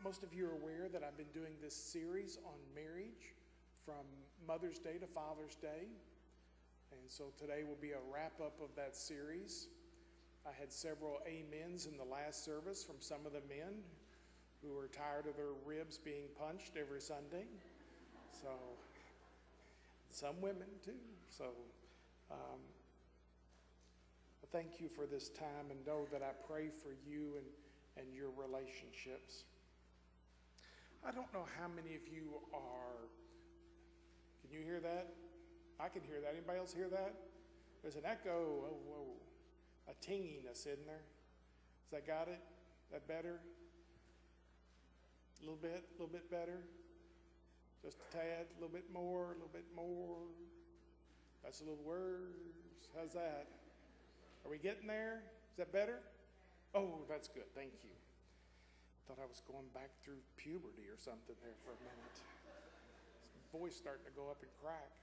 Most of you are aware that I've been doing this series on marriage from Mother's Day to Father's Day. And so today will be a wrap-up of that series. I had several amens in the last service from some of the men who were tired of their ribs being punched every Sunday. So, some women too. So, thank you for this time, and know that I pray for you and your relationships. I don't know how many of you are, can you hear that? I can hear that. Anybody else hear that? There's an echo, a tinginess, isn't there? Has that got it? That better? A little bit better? Just a tad, a little bit more, a little bit more. That's a little worse. How's that? Are we getting there? Is that better? Oh, that's good. Thank you. I thought I was going back through puberty or something there for a minute. Voice starting to go up and crack.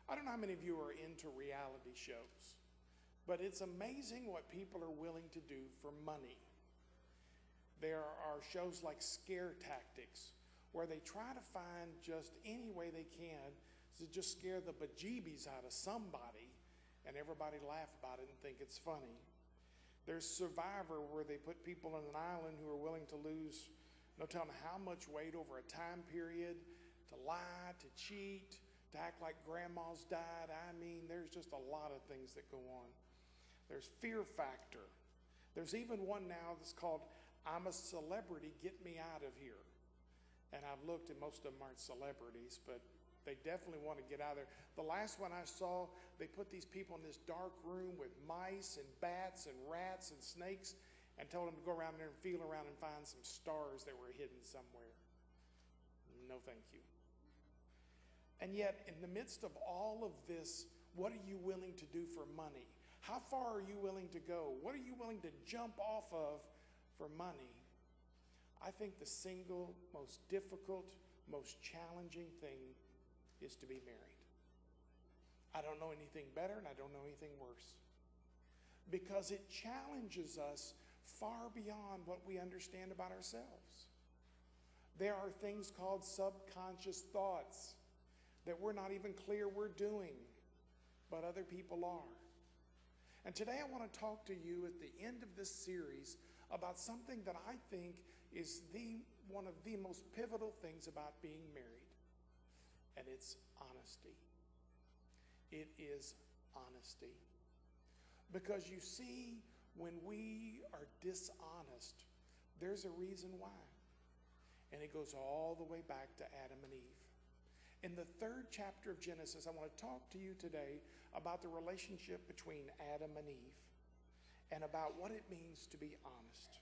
I don't know how many of you are into reality shows, but it's amazing what people are willing to do for money. There are shows like Scare Tactics, where they try to find just any way they can to just scare the bejeebies out of somebody, and everybody laugh about it and think it's funny. There's Survivor, where they put people on an island who are willing to lose, no telling how much weight over a time period, to lie, to cheat, to act like grandma's died. I mean, there's just a lot of things that go on. There's Fear Factor. There's even one now that's called I'm a Celebrity, Get Me Out of Here. And I've looked, and most of them aren't celebrities, but they definitely want to get out of there. The last one I saw, they put these people in this dark room with mice and bats and rats and snakes and told them to go around there and feel around and find some stars that were hidden somewhere. No, thank you. And yet, in the midst of all of this, what are you willing to do for money? How far are you willing to go? What are you willing to jump off of for money? I think the single most difficult, most challenging thing is to be married. I don't know anything better, and I don't know anything worse, because it challenges us far beyond what we understand about ourselves. There are things called subconscious thoughts that we're not even clear we're doing, but other people are. And today I want to talk to you at the end of this series about something that I think is one of the most pivotal things about being married. And it's honesty. It is honesty. Because you see, when we are dishonest, there's a reason why. And it goes all the way back to Adam and Eve. In the 3rd chapter of Genesis, I want to talk to you today about the relationship between Adam and Eve and about what it means to be honest.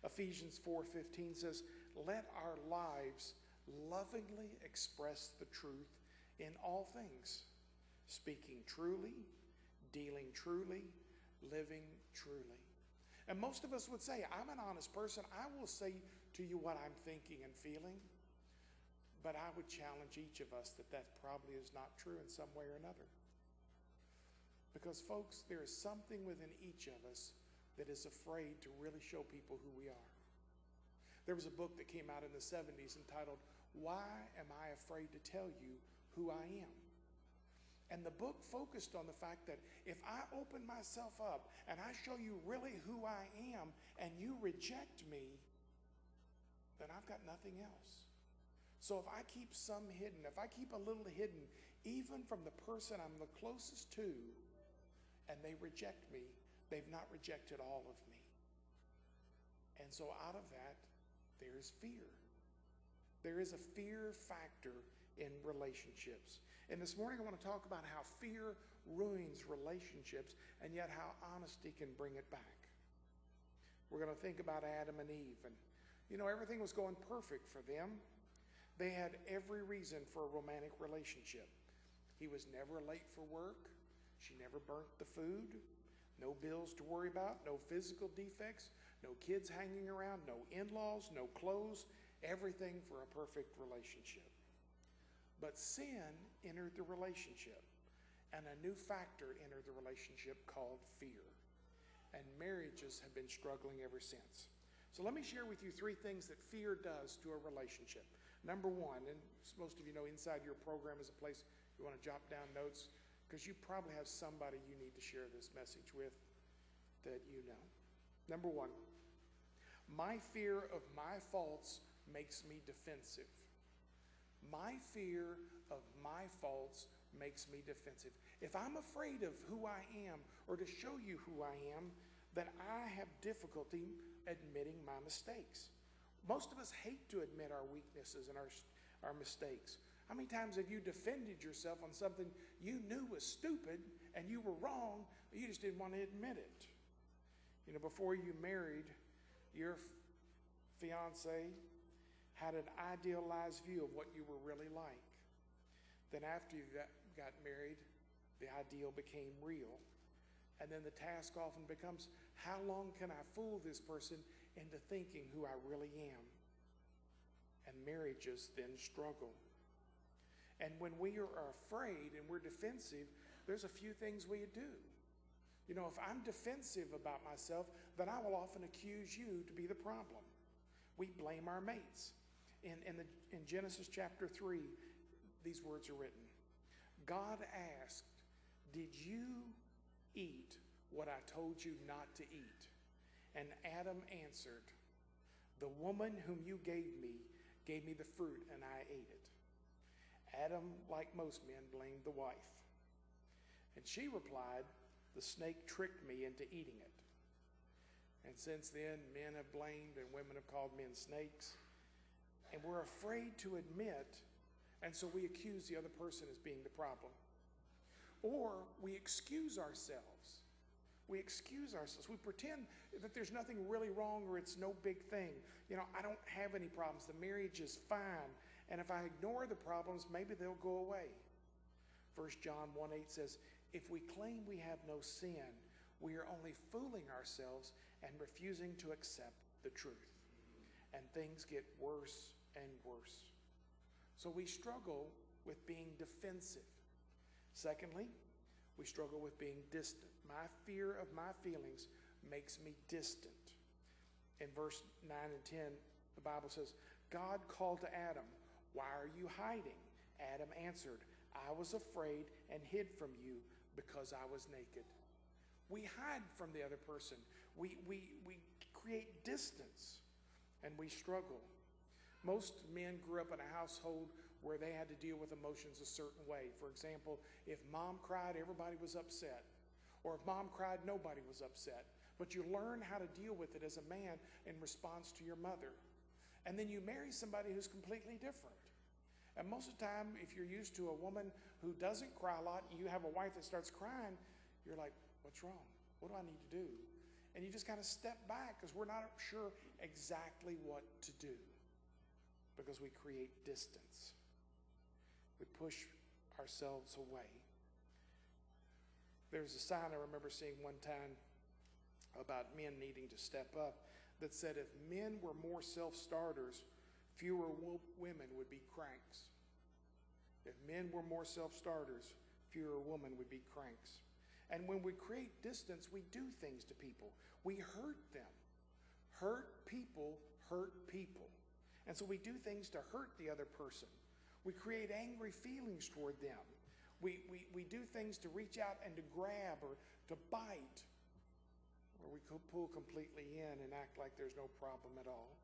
Ephesians 4:15 says, "Let our lives lovingly express the truth in all things, speaking truly, dealing truly, living truly." And most of us would say, I'm an honest person. I will say to you what I'm thinking and feeling. But I would challenge each of us that probably is not true in some way or another. Because, folks, there is something within each of us that is afraid to really show people who we are. There was a book that came out in the 70s entitled, "Why Am I Afraid to Tell You Who I Am?" And the book focused on the fact that if I open myself up and I show you really who I am and you reject me, then I've got nothing else. So if I keep some hidden, if I keep a little hidden, even from the person I'm the closest to, and they reject me, they've not rejected all of me. And so out of that, there's fear. There is a fear factor in relationships. And this morning I want to talk about how fear ruins relationships, and yet how honesty can bring it back. We're going to think about Adam and Eve. And everything was going perfect for them. They had every reason for a romantic relationship. He was never late for work. She never burnt the food. No bills to worry about. No physical defects. No kids hanging around. No in-laws. No clothes. Everything for a perfect relationship. But sin entered the relationship, and a new factor entered the relationship called fear. And marriages have been struggling ever since. So let me share with you 3 things that fear does to a relationship. Number 1, and most of you know inside your program is a place you want to jot down notes, because you probably have somebody you need to share this message with that you know. Number 1, my fear of my faults makes me defensive. My fear of my faults makes me defensive. If I'm afraid of who I am or to show you who I am, then I have difficulty admitting my mistakes. Most of us hate to admit our weaknesses and our mistakes. How many times have you defended yourself on something you knew was stupid and you were wrong, but you just didn't want to admit it? You know, before you married, your fiance had an idealized view of what you were really like. Then after you got married, the ideal became real. And then the task often becomes, how long can I fool this person into thinking who I really am? And marriages then struggle. And when we are afraid and we're defensive, there's a few things we do. You know, if I'm defensive about myself, then I will often accuse you to be the problem. We blame our mates. In Genesis chapter 3, these words are written. God asked, did you eat what I told you not to eat? And Adam answered, the woman whom you gave me the fruit, and I ate it. Adam, like most men, blamed the wife. And she replied, the snake tricked me into eating it. And since then, men have blamed and women have called men snakes. And we're afraid to admit, and so we accuse the other person as being the problem. Or we excuse ourselves. We excuse ourselves. We pretend that there's nothing really wrong or it's no big thing. You know, I don't have any problems. The marriage is fine. And if I ignore the problems, maybe they'll go away. 1 John 1:8 says, if we claim we have no sin, we are only fooling ourselves and refusing to accept the truth. And things get worse and worse. So we struggle with being defensive. Secondly, we struggle with being distant. My fear of my feelings makes me distant. In verse 9 and 10, the Bible says, God called to Adam, why are you hiding? Adam answered, I was afraid and hid from you because I was naked. We hide from the other person. We create distance, and we struggle. Most men grew up in a household where they had to deal with emotions a certain way. For example, if mom cried, everybody was upset. Or if mom cried, nobody was upset. But you learn how to deal with it as a man in response to your mother. And then you marry somebody who's completely different. And most of the time, if you're used to a woman who doesn't cry a lot, and you have a wife that starts crying, you're like, what's wrong? What do I need to do? And you just kind of step back because we're not sure exactly what to do, because we create distance. We push ourselves away. There's a sign I remember seeing one time about men needing to step up that said if men were more self-starters, fewer women would be cranks. If men were more self-starters, fewer women would be cranks. And when we create distance, we do things to people. We hurt them. Hurt people hurt people. And so we do things to hurt the other person. We create angry feelings toward them. We do things to reach out and to grab or to bite. Or we could pull completely in and act like there's no problem at all.